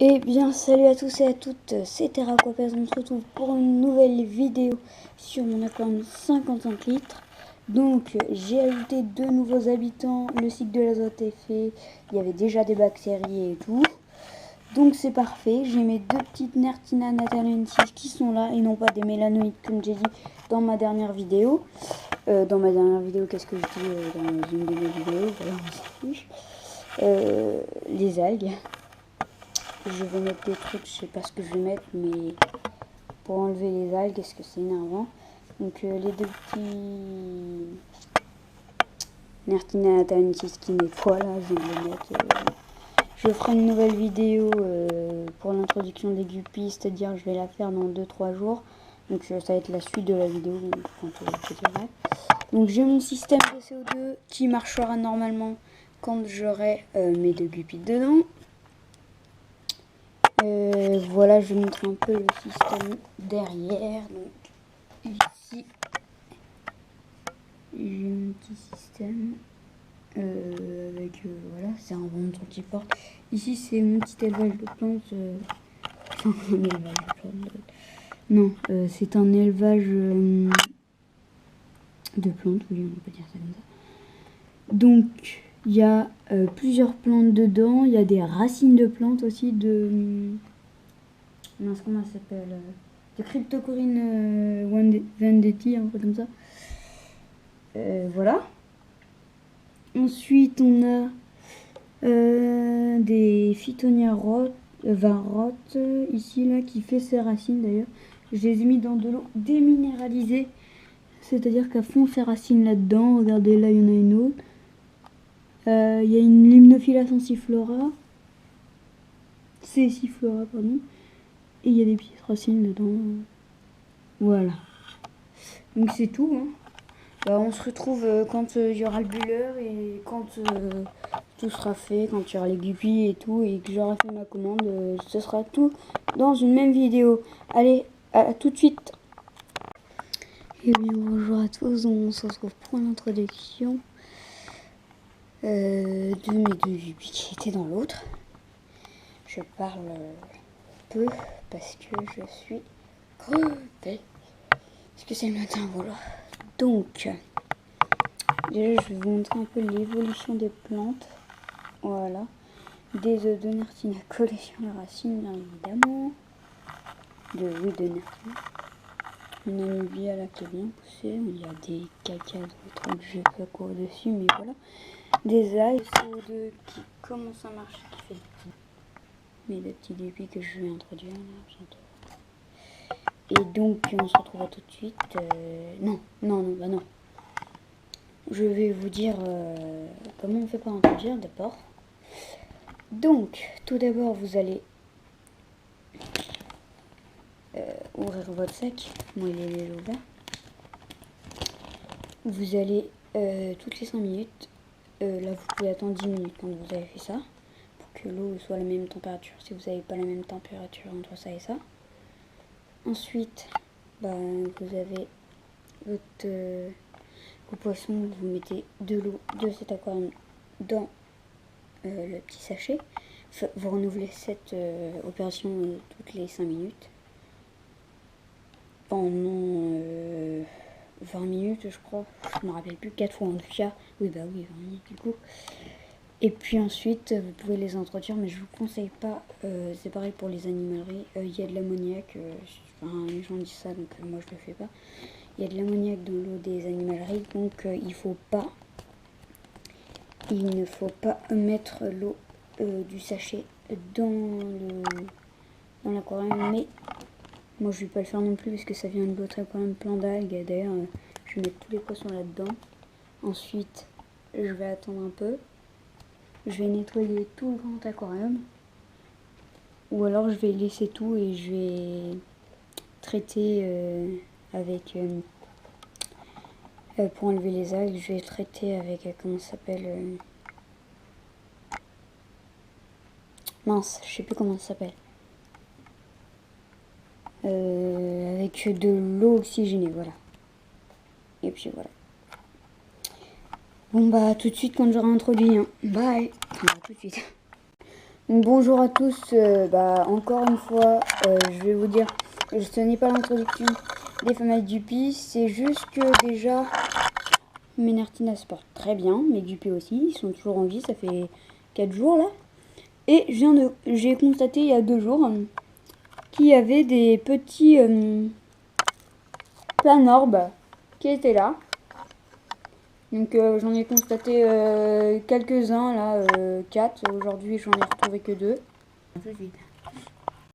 Eh bien, salut à tous et à toutes, c'est TerraQuapez. On se retrouve pour une nouvelle vidéo sur mon aquarium 55 litres. Donc, j'ai ajouté deux nouveaux habitants, le cycle de l'azote est fait, il y avait déjà des bactéries et tout. Donc, c'est parfait. J'ai mes deux petites Nertina natalensis qui sont là et non pas des mélanoïdes comme j'ai dit dans ma dernière vidéo. Qu'est-ce que je dis dans une de mes vidéos, voilà, on s'en fiche. Les algues. Je vais mettre des trucs, je sais pas ce que je vais mettre, mais pour enlever les algues, est-ce que c'est énervant. Donc les deux petits Nertina natalensis qui nettoient là, je vais les mettre. Je ferai une nouvelle vidéo pour l'introduction des guppies, c'est-à-dire je vais la faire dans 2-3 jours. Donc ça va être la suite de la vidéo quand je dirai. Donc j'ai mon système de CO2 qui marchera normalement quand j'aurai mes deux guppies dedans. Voilà, je vais montrer un peu le système derrière. Donc ici, j'ai mon petit système avec voilà, c'est un ventre qui porte. Ici, c'est mon petit élevage de plantes. Enfin, un élevage de plantes. Non, c'est un élevage de plantes, oui, on peut dire ça comme ça. Donc, il y a plusieurs plantes dedans. Il y a des racines de plantes aussi de mince, comment ça s'appelle de Cryptocorinne vendetti, un peu comme ça. Voilà. Ensuite, on a des Phytonia varrotes, ici, là, qui fait ses racines d'ailleurs. Je les ai mis dans de l'eau déminéralisée. C'est-à-dire qu'à fond ses racines là-dedans. Regardez, là, il y en a une autre. Il y a une Limnophila sensiflora. Céciflora, pardon. Et il y a des petites racines dedans. Voilà. Donc c'est tout. Hein. On se retrouve quand il y aura le buller et quand tout sera fait, quand il y aura les guppies et tout, et que j'aurai fait ma commande. Ce sera tout dans une même vidéo. Allez, à tout de suite. Et bien bonjour à tous, on se retrouve pour l'introduction de mes deux guppies qui étaient dans l'autre. Je parle peu parce que je suis crevée. Parce que c'est le matin, voilà. Donc, déjà je vais vous montrer un peu l'évolution des plantes. Voilà. Des œufs de Nertina collés sur les racines, bien évidemment. De Nertina. Une anubia là qui est bien poussée. Il y a des caca, des trucs, je vais pas courir dessus, mais voilà. Des algues, CO2 qui commence à marcher, qui fait des petits guppies que je vais introduire là bientôt. Et donc on se retrouvera tout de suite. Non. Je vais vous dire comment on fait pour introduire d'abord. Donc, tout d'abord, vous allez ouvrir votre sac. Moi, il est déjà ouvert. Vous allez toutes les 5 minutes. Là, vous pouvez attendre 10 minutes quand vous avez fait ça. Pour que l'eau soit à la même température. Si vous n'avez pas la même température entre ça et ça. Ensuite, vous avez vos poissons. Vous mettez de l'eau de cet aquarium dans le petit sachet. Vous renouvelez cette opération toutes les 5 minutes. Pendant 20 minutes, je crois. Je ne me rappelle plus, 4 fois en tout cas. Oui, 20 minutes du coup. Et puis ensuite, vous pouvez les introduire, mais je vous conseille pas. C'est pareil pour les animaleries. Il y a de l'ammoniac. Les gens disent ça, donc moi je le fais pas. Il y a de l'ammoniac dans l'eau des animaleries, donc il ne faut pas mettre l'eau du sachet dans l'aquarium, mais moi je vais pas le faire non plus parce que ça vient de l'autre aquarium plein d'algues. D'ailleurs je vais mettre tous les poissons là-dedans. Ensuite je vais attendre un peu, je vais nettoyer tout le grand aquarium, ou alors je vais laisser tout et je vais traiter avec pour enlever les algues, je vais traiter avec comment ça s'appelle mince, je sais plus comment ça s'appelle. Avec de l'eau oxygénée, voilà. Et puis voilà. Bon tout de suite quand j'aurai introduit. Hein. Bye. Tout de suite. Bonjour à tous, encore une fois, je vais vous dire, ce n'est pas l'introduction des femelles Dupi, c'est juste que déjà, Ménertina se porte très bien, mes Dupi aussi, ils sont toujours en vie, ça fait 4 jours là. Et j'ai constaté il y a 2 jours qu'il y avait des petits planorbes qui étaient là. Donc j'en ai constaté quelques-uns là, 4. Aujourd'hui j'en ai retrouvé que 2. Tout de suite.